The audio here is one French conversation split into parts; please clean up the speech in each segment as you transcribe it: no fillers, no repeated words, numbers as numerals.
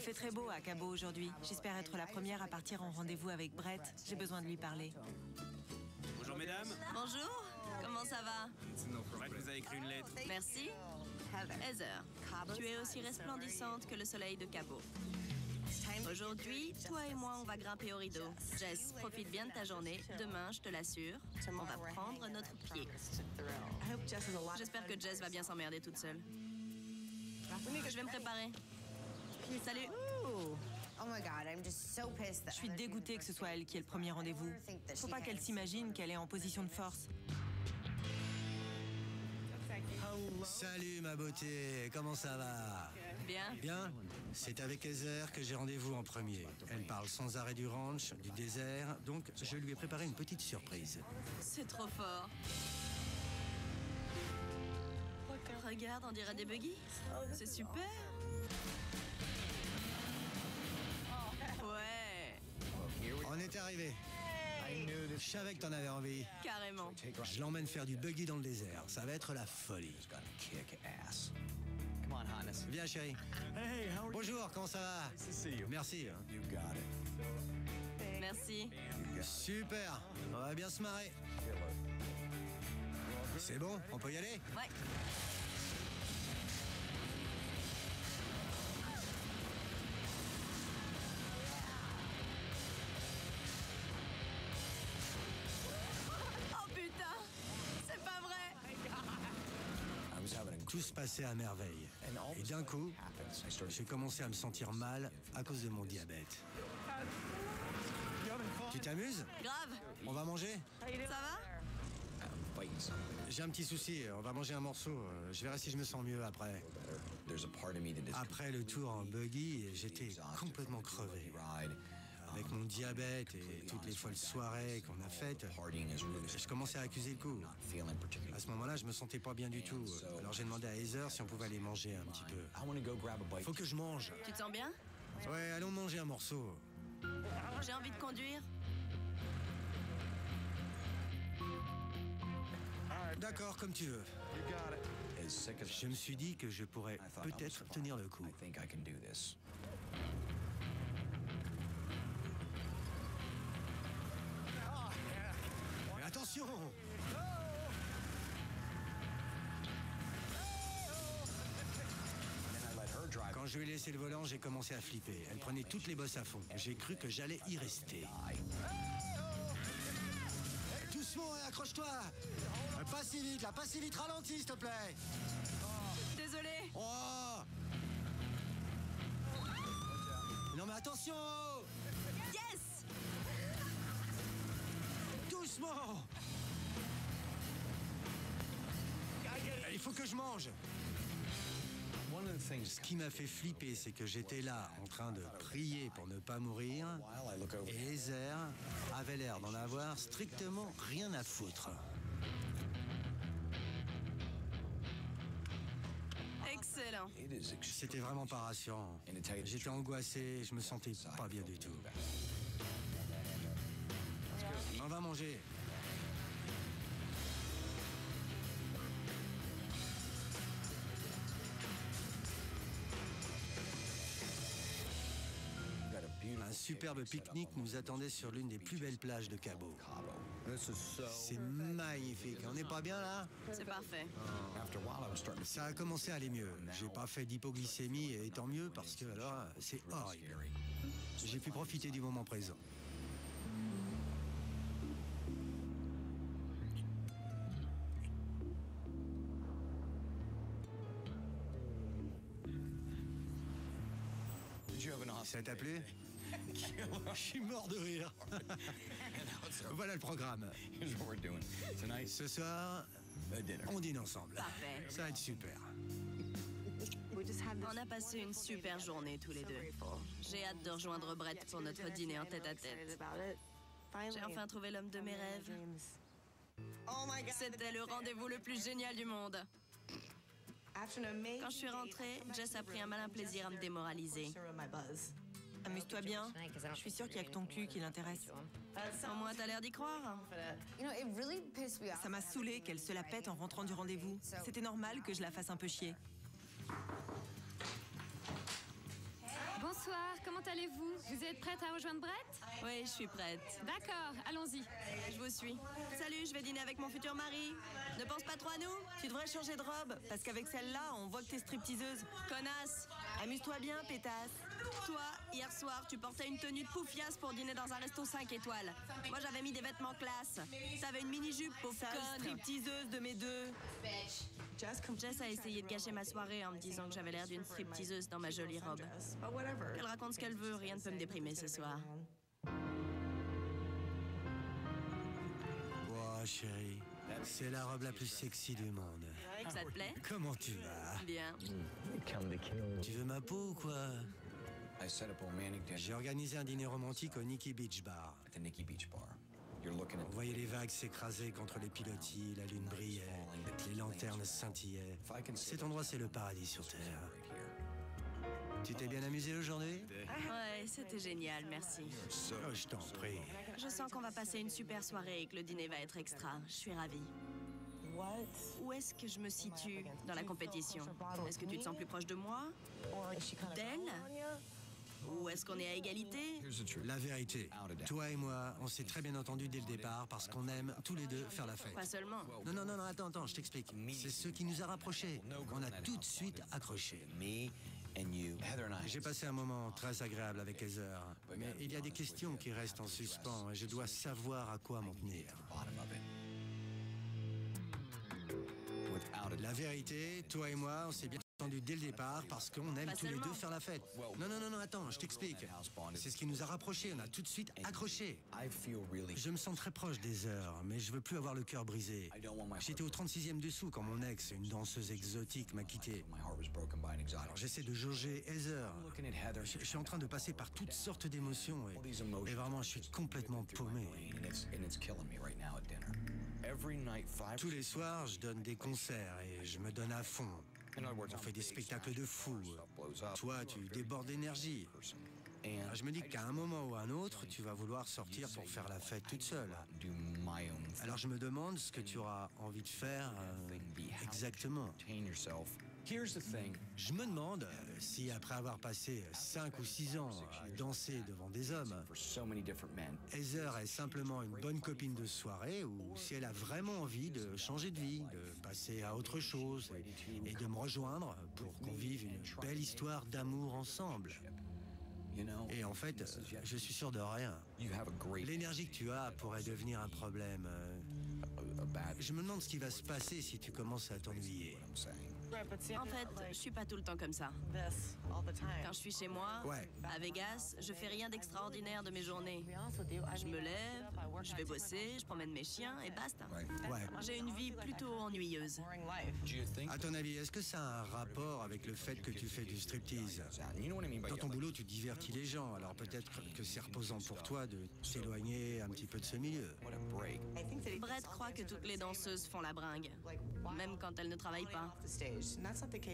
fait très beau à Cabo aujourd'hui. J'espère être la première à partir en rendez-vous avec Brett. J'ai besoin de lui parler. Bonjour mesdames. Bonjour, comment ça va? Brett vous a écrit une lettre. Merci. Heather, tu es aussi resplendissante que le soleil de Cabo. Aujourd'hui, toi et moi, on va grimper au rideau. Jess, profite bien de ta journée. Demain, je te l'assure, on va prendre notre pied. J'espère que Jess va bien s'emmerder toute seule. Je vais me préparer. Salut. Je suis dégoûtée que ce soit elle qui ait le premier rendez-vous. Faut pas qu'elle s'imagine qu'elle est en position de force. Salut ma beauté, comment ça va? Bien. Bien? C'est avec Heather que j'ai rendez-vous en premier. Elle parle sans arrêt du ranch, du désert, donc je lui ai préparé une petite surprise. C'est trop fort. Regarde, on dirait des buggy. C'est super. Ouais, On est arrivé. Je savais que t'en avais envie. carrément. Je l'emmène faire du buggy dans le désert. Ça va être la folie. Viens chérie. Bonjour, comment ça va? Merci. Merci. Super, on va bien se marrer. C'est bon, on peut y aller? Ouais. Oh putain, c'est pas vrai. Tout se passait à merveille. Et d'un coup, j'ai commencé à me sentir mal à cause de mon diabète. Tu t'amuses? Grave. On va manger? Ça va? J'ai un petit souci, on va manger un morceau. Je verrai si je me sens mieux après. Après le tour en buggy, j'étais complètement crevé. Avec mon diabète et toutes les folles soirées qu'on a faites, je commençais à accuser le coup. À ce moment-là, je me sentais pas bien du tout. Alors j'ai demandé à Heather si on pouvait aller manger un petit peu. Faut que je mange. Tu te sens bien? Ouais, allons manger un morceau. J'ai envie de conduire. D'accord, comme tu veux. Je me suis dit que je pourrais peut-être tenir le coup. Mais attention! Quand je lui ai laissé le volant, j'ai commencé à flipper. Elle prenait toutes les bosses à fond. J'ai cru que j'allais y rester. Doucement, accroche-toi! Pas si vite, là, pas si vite, ralentis, s'il te plaît! Désolée. Oh! Non mais attention! Yes. Doucement! Il faut que je mange! Ce qui m'a fait flipper, c'est que j'étais là, en train de prier pour ne pas mourir, et Heather avait l'air d'en avoir strictement rien à foutre. Excellent. C'était vraiment pas rassurant. J'étais angoissé, je me sentais pas bien du tout. On va manger. Un superbe pique-nique nous attendait sur l'une des plus belles plages de Cabo. C'est magnifique. On n'est pas bien là? C'est parfait. Ça a commencé à aller mieux. J'ai pas fait d'hypoglycémie et tant mieux parce que alors c'est horrible. J'ai pu profiter du moment présent. Ça t'a plu? Je suis mort de rire. Voilà le programme. Ce soir, on dîne ensemble. Parfait. Ça va être super. On a passé une super journée tous les deux. J'ai hâte de rejoindre Brett pour notre dîner en tête-à-tête. J'ai enfin trouvé l'homme de mes rêves. C'était le rendez-vous le plus génial du monde. Quand je suis rentrée, Jess a pris un malin plaisir à me démoraliser. Amuse-toi bien. Je suis sûre qu'il y a que ton cul qui l'intéresse. Au moins, t'as l'air d'y croire. Ça m'a saoulée qu'elle se la pète en rentrant du rendez-vous. C'était normal que je la fasse un peu chier. Bonsoir, comment allez-vous? Vous êtes prête à rejoindre Brett? Oui, je suis prête. D'accord, allons-y. Je vous suis. Salut, je vais dîner avec mon futur mari. Ne pense pas trop à nous. Tu devrais changer de robe, parce qu'avec celle-là, on voit que t'es stripteaseuse. Connasse. Amuse-toi bien, pétasse. Toi, hier soir, tu portais une tenue de poufiasse pour dîner dans un resto 5 étoiles. Moi, j'avais mis des vêtements classe. T'avais une mini-jupe, pauvre Sale conne. stripteaseuse de mes deux. Jess a essayé de gâcher ma soirée en me disant que j'avais l'air d'une stripteaseuse dans ma jolie robe. Qu'elle raconte ce qu'elle veut, rien ne peut me déprimer ce soir. Wow, chérie, c'est la robe la plus sexy du monde. Ça te plaît? Comment tu vas? Bien. Tu veux ma peau ou quoi? J'ai organisé un dîner romantique au Nikki Beach Bar. On voyait les vagues s'écraser contre les pilotis, la lune brillait, les lanternes scintillaient. Cet endroit, c'est le paradis sur Terre. Tu t'es bien amusé aujourd'hui? Ouais, c'était génial, merci. Oh, je t'en prie. Je sens qu'on va passer une super soirée et que le dîner va être extra. Je suis ravie. Où est-ce que je me situe dans la compétition? Est-ce que tu te sens plus proche de moi? D'elle? Ou est-ce qu'on est à égalité? La vérité, toi et moi, on s'est très bien entendus dès le départ parce qu'on aime tous les deux faire la fête. Pas seulement. Non, attends, je t'explique. C'est ce qui nous a rapprochés. On a tout de suite accroché. J'ai passé un moment très agréable avec Heather, mais il y a des questions qui restent en suspens et je dois savoir à quoi m'en tenir. La vérité, toi et moi, on s'est bien entendus dès le départ parce qu'on aime Pas tous les seulement. deux faire la fête. Non, attends, je t'explique. C'est ce qui nous a rapprochés, on a tout de suite accroché. Je me sens très proche des heures, mais je veux plus avoir le cœur brisé. J'étais au 36e dessous quand mon ex, une danseuse exotique, m'a quitté. Alors j'essaie de jauger Heather. Je suis en train de passer par toutes sortes d'émotions et vraiment je suis complètement paumé. Tous les soirs, je donne des concerts et je me donne à fond. On fait des spectacles de fou. Toi, tu débordes d'énergie. Je me dis qu'à un moment ou à un autre, tu vas vouloir sortir pour faire la fête toute seule. Alors je me demande ce que tu auras envie de faire exactement. Je me demande si après avoir passé 5 ou 6 ans à danser devant des hommes, Heather est simplement une bonne copine de soirée ou si elle a vraiment envie de changer de vie, de passer à autre chose et de me rejoindre pour qu'on vive une belle histoire d'amour ensemble. Et en fait, je suis sûr de rien. L'énergie que tu as pourrait devenir un problème. Je me demande ce qui va se passer si tu commences à t'ennuyer. En fait, je suis pas tout le temps comme ça. Quand je suis chez moi, Ouais. à Vegas, je fais rien d'extraordinaire de mes journées. Je me lève, je vais bosser, je promène mes chiens et basta. Ouais. J'ai une vie plutôt ennuyeuse. À ton avis, est-ce que ça a un rapport avec le fait que tu fais du striptease? Dans ton boulot, tu divertis les gens, alors peut-être que c'est reposant pour toi de t'éloigner un petit peu de ce milieu. Brett croit que toutes les danseuses font la bringue, même quand elles ne travaillent pas.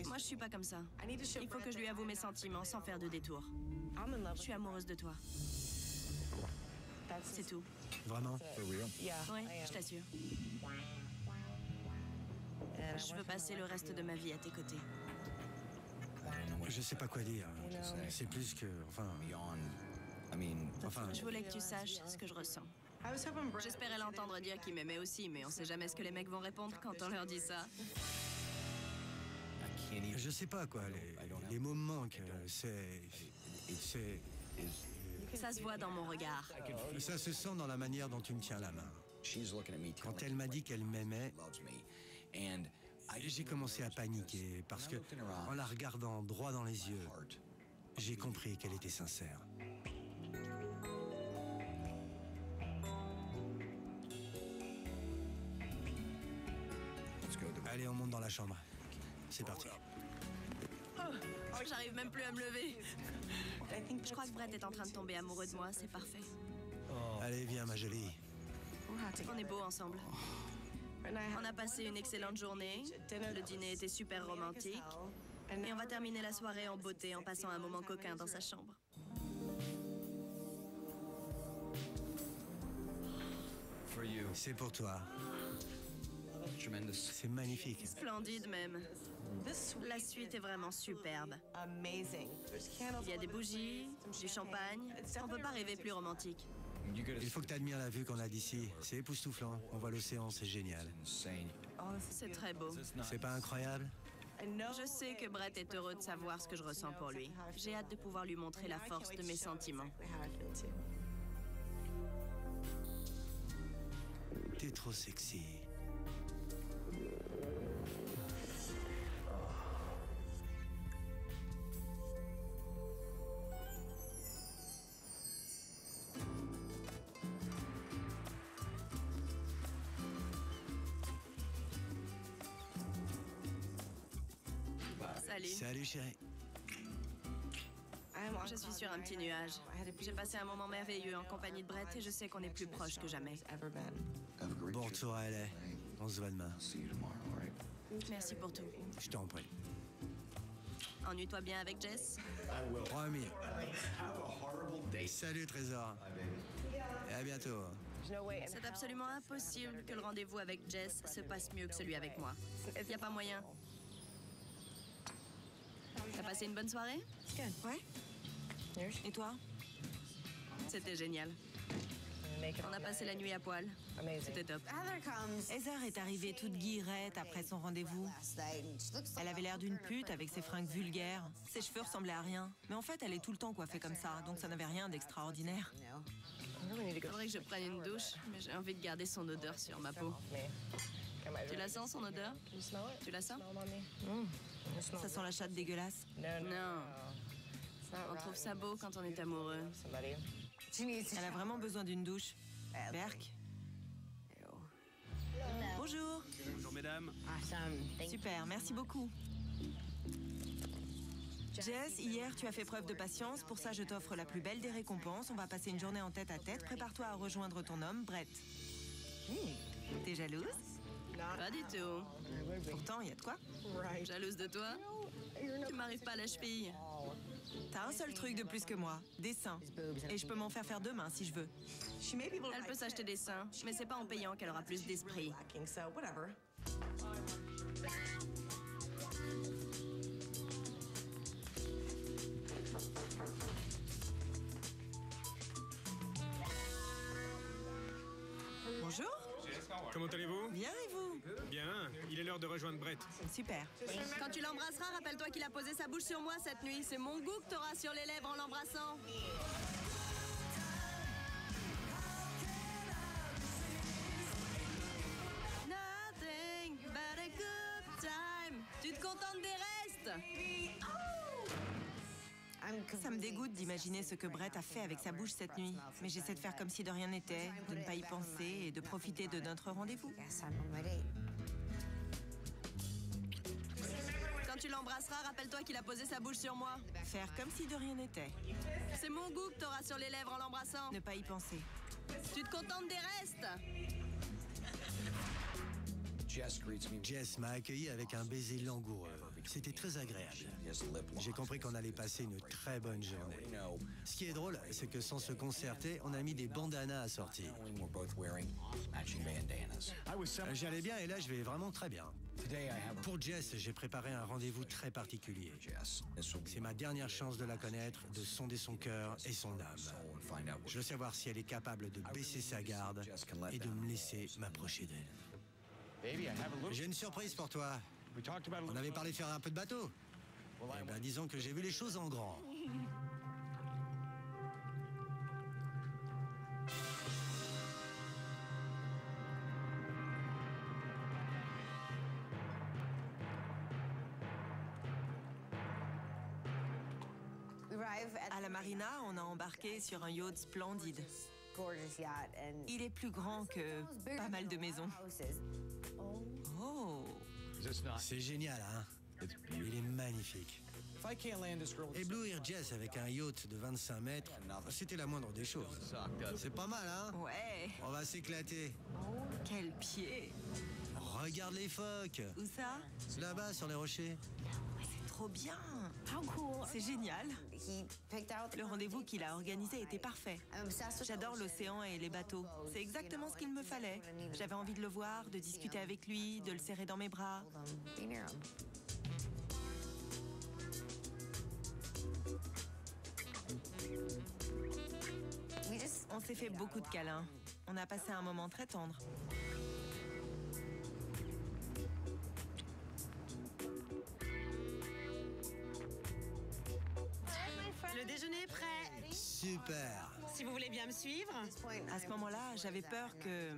Moi, je suis pas comme ça. Il faut que je lui avoue mes sentiments sans faire de détour. Je suis amoureuse de toi. C'est tout. Vraiment? Oui, je t'assure. Je veux passer le reste de ma vie à tes côtés. Je sais pas quoi dire. C'est plus que... Enfin, Je voulais que tu saches ce que je ressens. J'espérais l'entendre dire qu'il m'aimait aussi, mais on sait jamais ce que les mecs vont répondre quand on leur dit ça. je sais pas quoi, les mots me manquent. Ça se voit dans mon regard. Ça se sent dans la manière dont tu me tiens la main. Quand elle m'a dit qu'elle m'aimait, j'ai commencé à paniquer parce que, en la regardant droit dans les yeux, j'ai compris qu'elle était sincère. Allez, on monte dans la chambre. C'est parti. J'arrive même plus à me lever. Je crois que Brett est en train de tomber amoureux de moi, c'est parfait. Allez, viens, ma jolie. On est beaux ensemble. On a passé une excellente journée. Le dîner était super romantique. Et on va terminer la soirée en beauté en passant un moment coquin dans sa chambre. C'est pour toi. C'est magnifique. Splendide même. La suite est vraiment superbe. Il y a des bougies, du champagne. On peut pas rêver plus romantique. Il faut que tu admires la vue qu'on a d'ici. C'est époustouflant. On voit l'océan, c'est génial. C'est très beau. C'est pas incroyable? Je sais que Brett est heureux de savoir ce que je ressens pour lui. J'ai hâte de pouvoir lui montrer la force de mes sentiments. T'es trop sexy. Salut. Salut chérie. Je suis sur un petit nuage. J'ai passé un moment merveilleux en compagnie de Brett et je sais qu'on est plus proches que jamais. Bon retour à LA. On se voit demain. Merci pour tout. Je t'en prie. Ennuie-toi bien avec Jess. Promis. Salut Trésor. Et à bientôt. C'est absolument impossible que le rendez-vous avec Jess se passe mieux que celui avec moi. Y a pas moyen. T'as passé une bonne soirée? Ouais. Et toi? C'était génial. On a passé la nuit à poil. C'était top. Heather est arrivée toute guillerette après son rendez-vous. Elle avait l'air d'une pute avec ses fringues vulgaires. Ses cheveux ressemblaient à rien. Mais en fait, elle est tout le temps coiffée comme ça, donc ça n'avait rien d'extraordinaire. Faudrait que je prenne une douche, mais j'ai envie de garder son odeur sur ma peau. Tu la sens, son odeur? Tu la sens? Ça sent la chatte dégueulasse. Non. On trouve ça beau quand on est amoureux. Elle a vraiment besoin d'une douche. Berk. Bonjour. Bonjour, mesdames. Super, merci beaucoup. Jess, hier, tu as fait preuve de patience. Pour ça, je t'offre la plus belle des récompenses. On va passer une journée en tête à tête. Prépare-toi à rejoindre ton homme, Brett. T'es jalouse? Pas du tout. Pourtant, il y a de quoi. Jalouse de toi? Tu m'arrives pas à la cheville. T'as un seul truc de plus que moi, des seins. Et je peux m'en faire demain si je veux. Elle peut s'acheter des seins, mais c'est pas en payant qu'elle aura plus d'esprit. Bonjour. Comment allez-vous? Bien et vous? Bien, il est l'heure de rejoindre Brett. Super. Quand tu l'embrasseras, rappelle-toi qu'il a posé sa bouche sur moi cette nuit. C'est mon goût que t'auras sur les lèvres en l'embrassant. Nothing but a good time. Tu te contentes des restes? Ça me dégoûte d'imaginer ce que Brett a fait avec sa bouche cette nuit. Mais j'essaie de faire comme si de rien n'était, de ne pas y penser et de profiter de notre rendez-vous. Quand tu l'embrasseras, rappelle-toi qu'il a posé sa bouche sur moi. Faire comme si de rien n'était. C'est mon goût que t'auras sur les lèvres en l'embrassant. Ne pas y penser. Tu te contentes des restes? Jess m'a accueilli avec un baiser langoureux. C'était très agréable. J'ai compris qu'on allait passer une très bonne journée. Ce qui est drôle, c'est que sans se concerter, on a mis des bandanas assortis. J'allais bien et là, je vais vraiment très bien. Pour Jess, j'ai préparé un rendez-vous très particulier. C'est ma dernière chance de la connaître, de sonder son cœur et son âme. Je veux savoir si elle est capable de baisser sa garde et de me laisser m'approcher d'elle. J'ai une surprise pour toi. On avait parlé de faire un peu de bateau. Eh ben, disons que j'ai vu les choses en grand. À la marina, on a embarqué sur un yacht splendide. Il est plus grand que pas mal de maisons. Oh! C'est génial, hein? Il est magnifique. Éblouir Jess avec un yacht de 25 mètres, c'était la moindre des choses. C'est pas mal, hein? Ouais! On va s'éclater. Quel pied! Regarde les phoques. Où ça? Là-bas, sur les rochers. C'est trop trop bien. C'est génial. Le rendez-vous qu'il a organisé était parfait. J'adore l'océan et les bateaux. C'est exactement ce qu'il me fallait. J'avais envie de le voir, de discuter avec lui, de le serrer dans mes bras. On s'est fait beaucoup de câlins. On a passé un moment très tendre. Le déjeuner est prêt. Super. Si vous voulez bien me suivre. À ce moment-là, j'avais peur que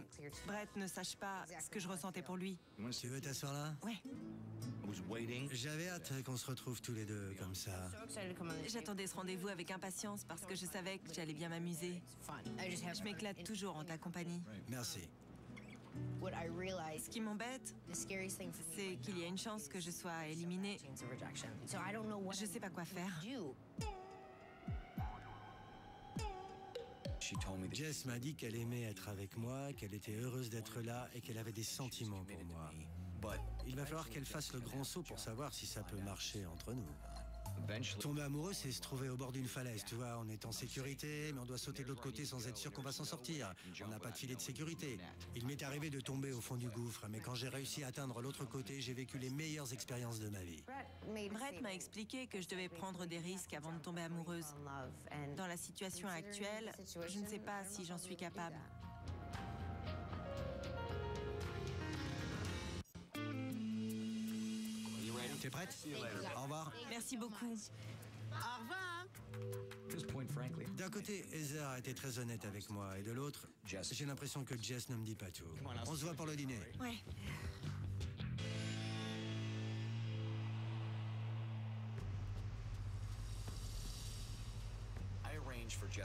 Brett ne sache pas ce que je ressentais pour lui. Tu veux t'asseoir là? Ouais, J'avais hâte qu'on se retrouve tous les deux comme ça. j'attendais ce rendez-vous avec impatience parce que je savais que j'allais bien m'amuser. Je m'éclate toujours en ta compagnie. Merci. Ce qui m'embête, c'est qu'il y a une chance que je sois éliminée. Je sais pas quoi faire. Jess m'a dit qu'elle aimait être avec moi, qu'elle était heureuse d'être là et qu'elle avait des sentiments pour moi. Il va falloir qu'elle fasse le grand saut pour savoir si ça peut marcher entre nous. Tomber amoureux, c'est se trouver au bord d'une falaise, tu vois. On est en sécurité, mais on doit sauter de l'autre côté sans être sûr qu'on va s'en sortir. On n'a pas de filet de sécurité. Il m'est arrivé de tomber au fond du gouffre, mais quand j'ai réussi à atteindre l'autre côté, j'ai vécu les meilleures expériences de ma vie. Brett m'a expliqué que je devais prendre des risques avant de tomber amoureuse. Dans la situation actuelle, je ne sais pas si j'en suis capable. T'es prête? Au revoir. Merci beaucoup. Au revoir. D'un côté, Heather a été très honnête avec moi, et de l'autre, j'ai l'impression que Jess ne me dit pas tout. On se voit pour le dîner. Ouais.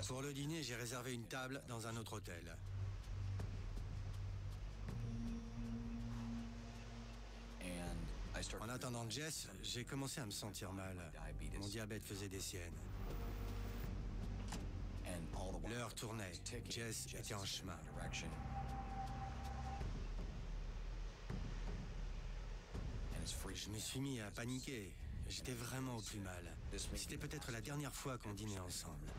Pour le dîner, j'ai réservé une table dans un autre hôtel. En attendant Jess, j'ai commencé à me sentir mal. Mon diabète faisait des siennes. L'heure tournait. Jess était en chemin. Je me suis mis à paniquer. J'étais vraiment au plus mal. C'était peut-être la dernière fois qu'on dînait ensemble.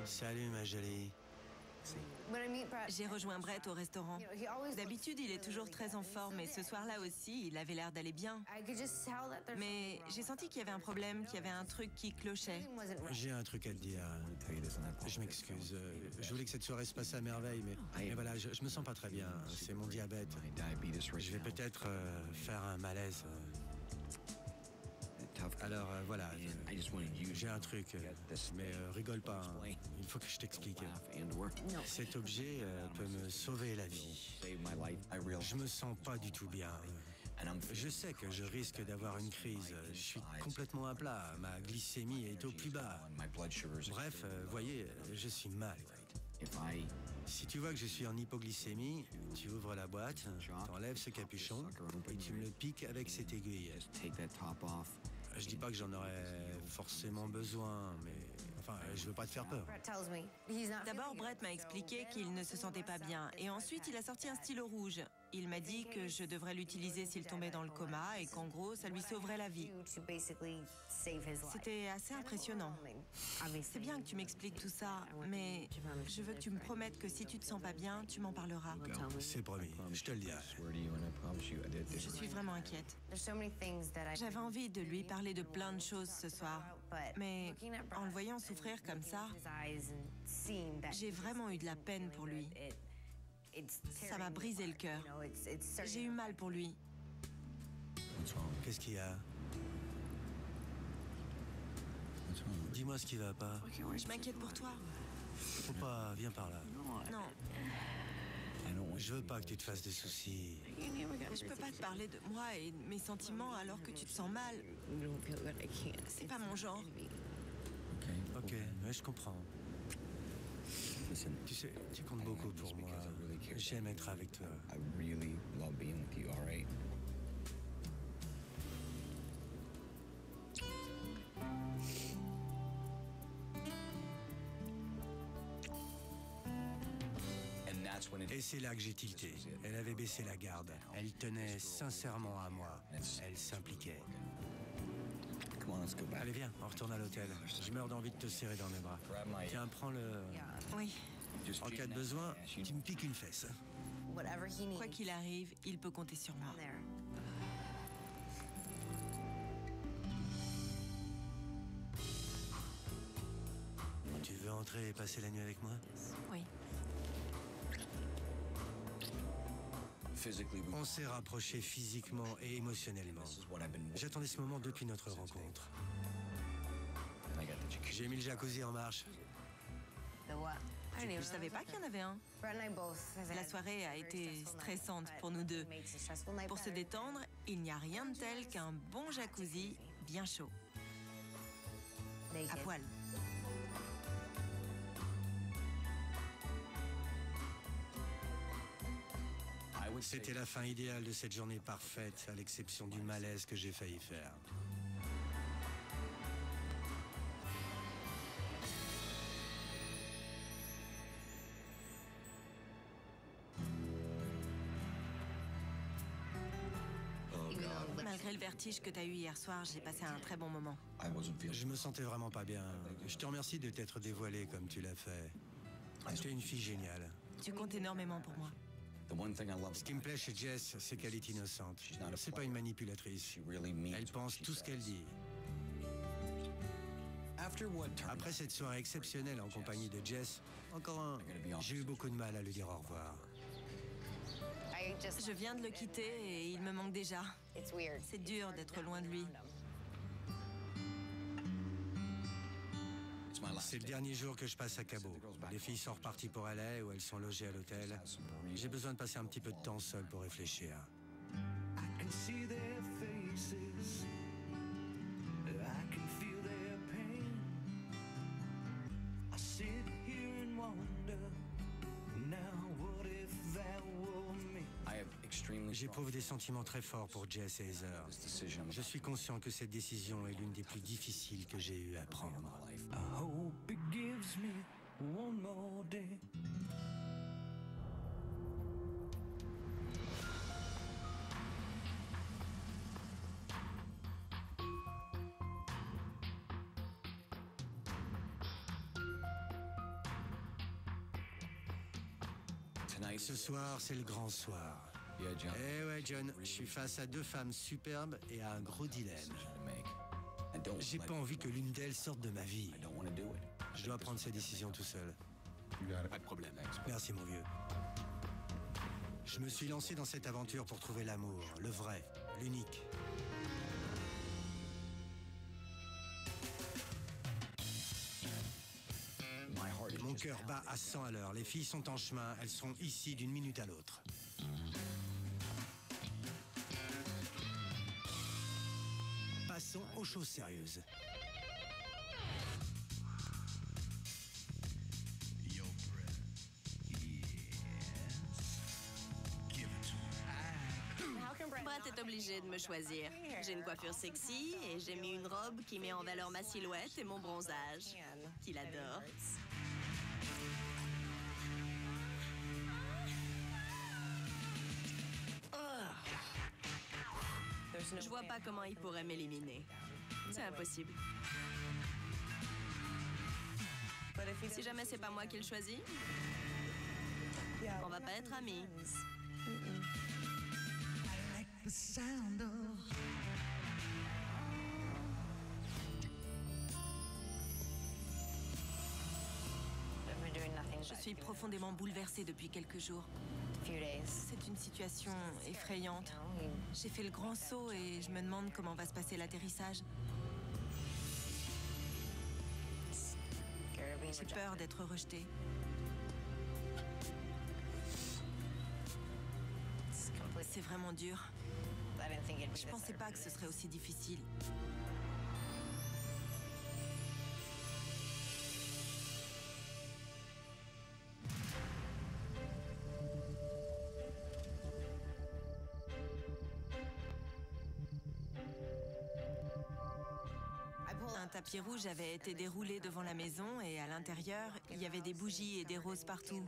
Salut, ma jolie. J'ai rejoint Brett au restaurant. D'habitude, il est toujours très en forme, et ce soir-là aussi, il avait l'air d'aller bien. Mais j'ai senti qu'il y avait un problème, qu'il y avait un truc qui clochait. J'ai un truc à te dire. Je m'excuse. Je voulais que cette soirée se passe à merveille, mais voilà, je me sens pas très bien. C'est mon diabète. Je vais peut-être faire un malaise. Alors voilà, j'ai un truc, mais rigole pas. Hein. Il faut que je t'explique. Cet objet peut me sauver la vie. Je me sens pas du tout bien. Je sais que je risque d'avoir une crise. Je suis complètement à plat. Ma glycémie est au plus bas. Bref, voyez, je suis mal. Si tu vois que je suis en hypoglycémie, tu ouvres la boîte, t'enlèves ce capuchon et tu me le piques avec cette aiguille. Je dis pas que j'en aurais forcément besoin, mais enfin, je veux pas te faire peur. D'abord, Brett m'a expliqué qu'il ne se sentait pas bien, et ensuite il a sorti un stylo rouge. Il m'a dit que je devrais l'utiliser s'il tombait dans le coma et qu'en gros, ça lui sauverait la vie. C'était assez impressionnant. C'est bien que tu m'expliques tout ça, mais je veux que tu me promettes que si tu te sens pas bien, tu m'en parleras. C'est promis, je te le dirai. Je suis vraiment inquiète. J'avais envie de lui parler de plein de choses ce soir, mais en le voyant souffrir comme ça, j'ai vraiment eu de la peine pour lui. Ça m'a brisé le cœur. J'ai eu mal pour lui. Qu'est-ce qu'il y a? Dis-moi ce qui va pas. Je m'inquiète pour toi. Faut pas, viens par là. Non, Je veux pas que tu te fasses des soucis. je peux pas te parler de moi et de mes sentiments alors que tu te sens mal. C'est pas mon genre. Ok, ouais, je comprends. Tu sais, tu comptes beaucoup pour moi. J'aime être avec toi. Et c'est là que j'ai tilté. Elle avait baissé la garde. Elle tenait sincèrement à moi. Elle s'impliquait. Allez, viens, on retourne à l'hôtel. Je meurs d'envie de te serrer dans mes bras. Tiens, prends le... Oui. En cas de besoin, tu me piques une fesse. Quoi qu'il arrive, il peut compter sur moi. Tu veux entrer et passer la nuit avec moi? Oui. On s'est rapprochés physiquement et émotionnellement. J'attendais ce moment depuis notre rencontre. J'ai mis le jacuzzi en marche. Je savais pas qu'il y en avait un. La soirée a été stressante pour nous deux. Pour se détendre, il n'y a rien de tel qu'un bon jacuzzi bien chaud. À poil. C'était la fin idéale de cette journée parfaite, à l'exception du malaise que j'ai failli faire. Malgré le vertige que t'as eu hier soir, j'ai passé un très bon moment. Je me sentais vraiment pas bien. Je te remercie de t'être dévoilée comme tu l'as fait. Tu es une fille géniale. Tu comptes énormément pour moi. Ce qui me plaît chez Jess, c'est qu'elle est innocente. C'est pas une manipulatrice. Elle pense tout ce qu'elle dit. Après cette soirée exceptionnelle en compagnie de Jess, j'ai eu beaucoup de mal à lui dire au revoir. Je viens de le quitter et il me manque déjà. C'est dur d'être loin de lui. C'est le dernier jour que je passe à Cabo. Les filles sont reparties pour LA où elles sont logées à l'hôtel. J'ai besoin de passer un petit peu de temps seul pour réfléchir. J'éprouve des sentiments très forts pour Jess et Heather. Je suis conscient que cette décision est l'une des plus difficiles que j'ai eu à prendre. Ce soir, c'est le grand soir. Eh ouais, John, je suis face à deux femmes superbes et à un gros dilemme. J'ai pas envie que l'une d'elles sorte de ma vie. Je dois prendre ces décisions tout seul. Pas de problème. Merci, mon vieux. Je me suis lancé dans cette aventure pour trouver l'amour, le vrai, l'unique. Mon cœur bat à 100 à l'heure. Les filles sont en chemin. Elles seront ici d'une minute à l'autre. Passons aux choses sérieuses. Brett est obligé de me choisir. J'ai une coiffure sexy et j'ai mis une robe qui met en valeur ma silhouette et mon bronzage, qu'il adore. Je vois pas comment il pourrait m'éliminer. C'est impossible. Si jamais c'est pas moi qui le choisis, on va pas être amis. Je suis profondément bouleversée depuis quelques jours. C'est une situation effrayante. J'ai fait le grand saut et je me demande comment va se passer l'atterrissage. J'ai peur d'être rejetée. C'est vraiment dur. Je pensais pas que ce serait aussi difficile. Un tapis rouge avait été déroulé devant la maison et à l'intérieur, il y avait des bougies et des roses partout.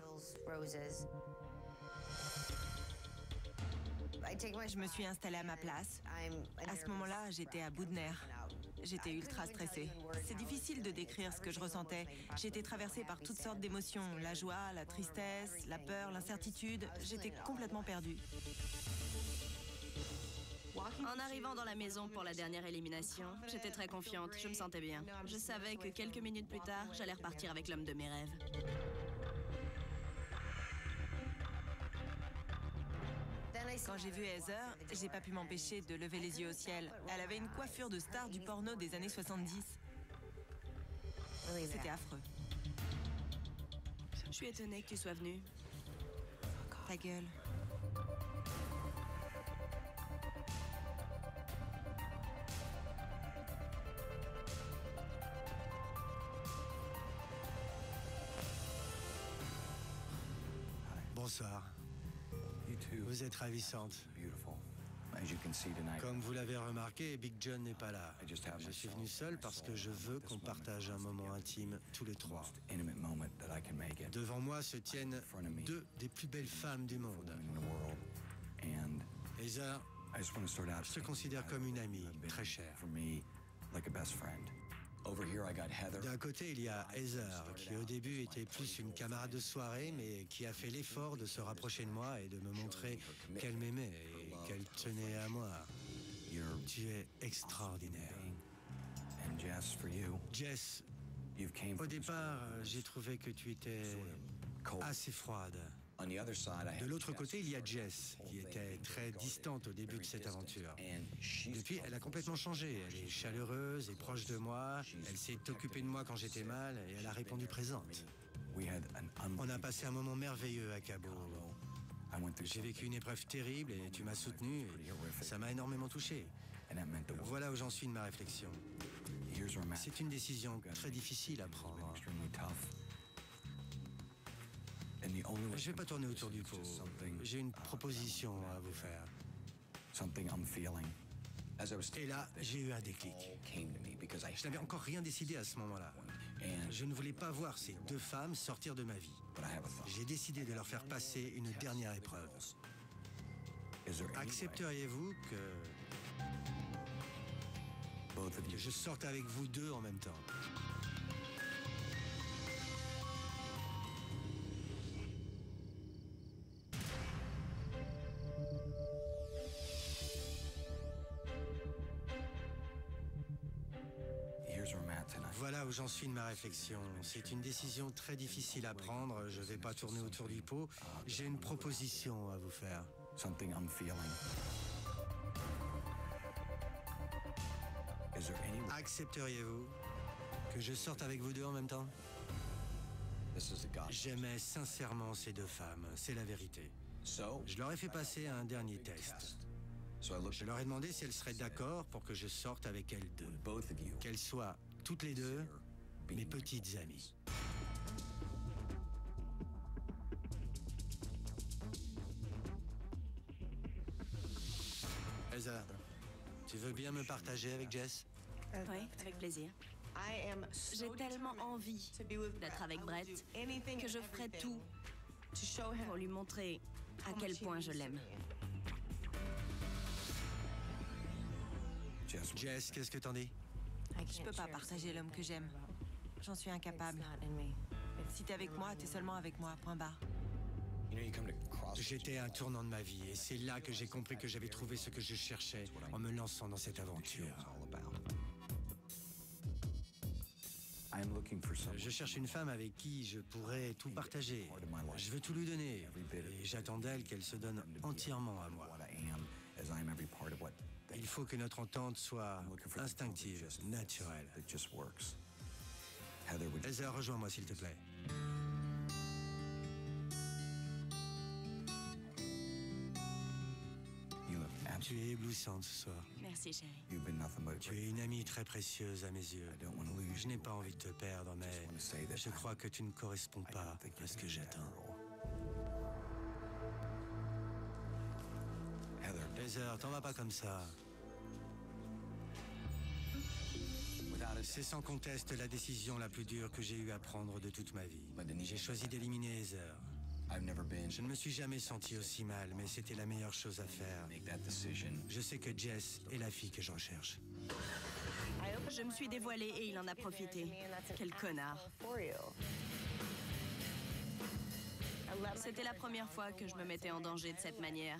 Je me suis installée à ma place. À ce moment-là, j'étais à bout de nerfs. J'étais ultra stressée. C'est difficile de décrire ce que je ressentais. J'étais traversée par toutes sortes d'émotions. La joie, la tristesse, la peur, l'incertitude. J'étais complètement perdue. En arrivant dans la maison pour la dernière élimination, j'étais très confiante, je me sentais bien. Je savais que quelques minutes plus tard, j'allais repartir avec l'homme de mes rêves. Quand j'ai vu Heather, j'ai pas pu m'empêcher de lever les yeux au ciel. Elle avait une coiffure de star du porno des années 70. C'était affreux. Je suis étonnée que tu sois venue. Ta gueule. Bonsoir. Vous êtes ravissante. Comme vous l'avez remarqué, Big John n'est pas là. Je suis venu seul parce que je veux qu'on partage un moment intime, tous les trois. Devant moi se tiennent deux des plus belles femmes du monde. Heather, je te considère comme une amie, très chère. D'un côté, il y a Heather, qui au début était plus une camarade de soirée, mais qui a fait l'effort de se rapprocher de moi et de me montrer qu'elle m'aimait et qu'elle tenait à moi. Tu es extraordinaire. Jess, au départ, j'ai trouvé que tu étais assez froide. De l'autre côté, il y a Jess, qui était très distante au début de cette aventure. Depuis, elle a complètement changé. Elle est chaleureuse et proche de moi. Elle s'est occupée de moi quand j'étais mal et elle a répondu présente. On a passé un moment merveilleux à Cabo. J'ai vécu une épreuve terrible et tu m'as soutenu. Et ça m'a énormément touché. Voilà où j'en suis de ma réflexion. C'est une décision très difficile à prendre. Je vais pas tourner autour du pot. J'ai une proposition à vous faire. Et là, j'ai eu un déclic. Je n'avais encore rien décidé à ce moment-là. Je ne voulais pas voir ces deux femmes sortir de ma vie. J'ai décidé de leur faire passer une dernière épreuve. Accepteriez-vous que je sorte avec vous deux en même temps? Voilà où j'en suis de ma réflexion. C'est une décision très difficile à prendre. Je ne vais pas tourner autour du pot. J'ai une proposition à vous faire. Accepteriez-vous que je sorte avec vous deux en même temps? J'aimais sincèrement ces deux femmes, c'est la vérité. Je leur ai fait passer un dernier test. Je leur ai demandé si elles seraient d'accord pour que je sorte avec elles deux. Qu'elles soient toutes les deux mes petites amies. Heather, tu veux bien me partager avec Jess? Oui, avec plaisir. J'ai tellement envie d'être avec Brett que je ferai tout pour lui montrer à quel point je l'aime. Jess, qu'est-ce que t'en dis? Je peux pas partager l'homme que j'aime. J'en suis incapable. Si t'es avec moi, t'es seulement avec moi, point barre. J'étais à un tournant de ma vie et c'est là que j'ai compris que j'avais trouvé ce que je cherchais en me lançant dans cette aventure. Je cherche une femme avec qui je pourrais tout partager. Je veux tout lui donner et j'attends d'elle qu'elle se donne entièrement à moi. Il faut que notre entente soit instinctive, naturelle. Heather, rejoins-moi s'il te plaît. Tu es éblouissante ce soir. Merci, chérie. Tu es une amie très précieuse à mes yeux. Je n'ai pas envie de te perdre, mais je crois que tu ne corresponds pas à ce que j'attends. Heather, t'en vas pas comme ça. C'est sans conteste la décision la plus dure que j'ai eu à prendre de toute ma vie. J'ai choisi d'éliminer Heather. Je ne me suis jamais senti aussi mal, mais c'était la meilleure chose à faire. Je sais que Jess est la fille que je recherche. Je me suis dévoilée et il en a profité. Quel connard. C'était la première fois que je me mettais en danger de cette manière.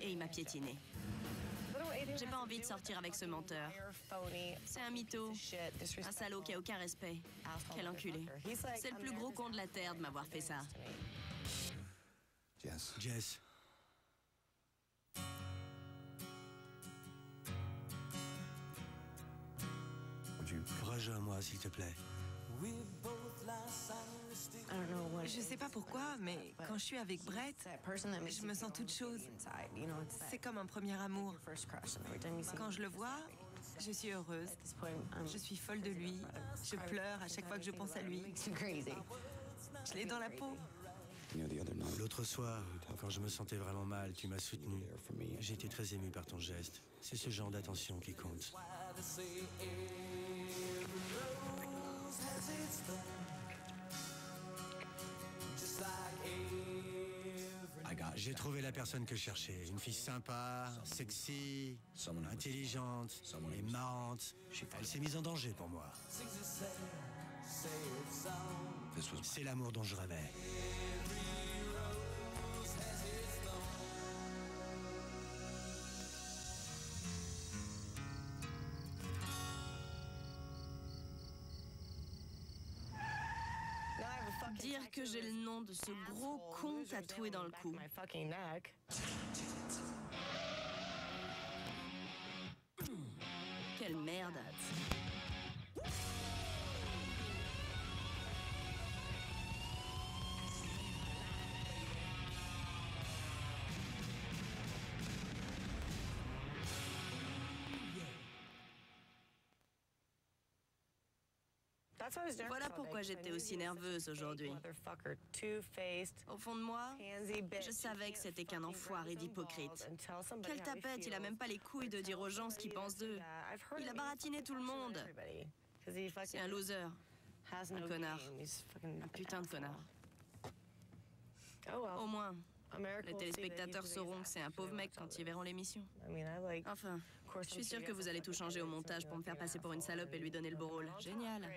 Et il m'a piétinée. J'ai pas envie de sortir avec ce menteur. C'est un mytho, un salaud qui a aucun respect. Quel enculé. C'est le plus gros con de la Terre de m'avoir fait ça. Jess. Rejoins-moi, s'il te plaît. Je sais pas pourquoi, mais quand je suis avec Brett, je me sens toute chose. C'est comme un premier amour. Quand je le vois, je suis heureuse. Je suis folle de lui. Je pleure à chaque fois que je pense à lui. Je l'ai dans la peau. L'autre soir, quand je me sentais vraiment mal, tu m'as soutenu. J'étais très ému par ton geste. C'est ce genre d'attention qui compte. J'ai trouvé la personne que je cherchais. Une fille sympa, sexy, intelligente et marrante. Elle s'est mise en danger pour moi. C'est l'amour dont je rêvais. Dire que j'ai le nom de ce gros con tatoué dans le cou. Quelle merde. Voilà pourquoi j'étais aussi nerveuse aujourd'hui. Au fond de moi, je savais que c'était qu'un enfoiré d'hypocrite. Quelle tapette, il a même pas les couilles de dire aux gens ce qu'ils pensent d'eux. Il a baratiné tout le monde. C'est un loser. Un connard. Un putain de connard. Au moins, les téléspectateurs sauront que c'est un pauvre mec quand ils verront l'émission. Enfin, je suis sûre que vous allez tout changer au montage pour me faire passer pour une salope et lui donner le beau rôle. Génial.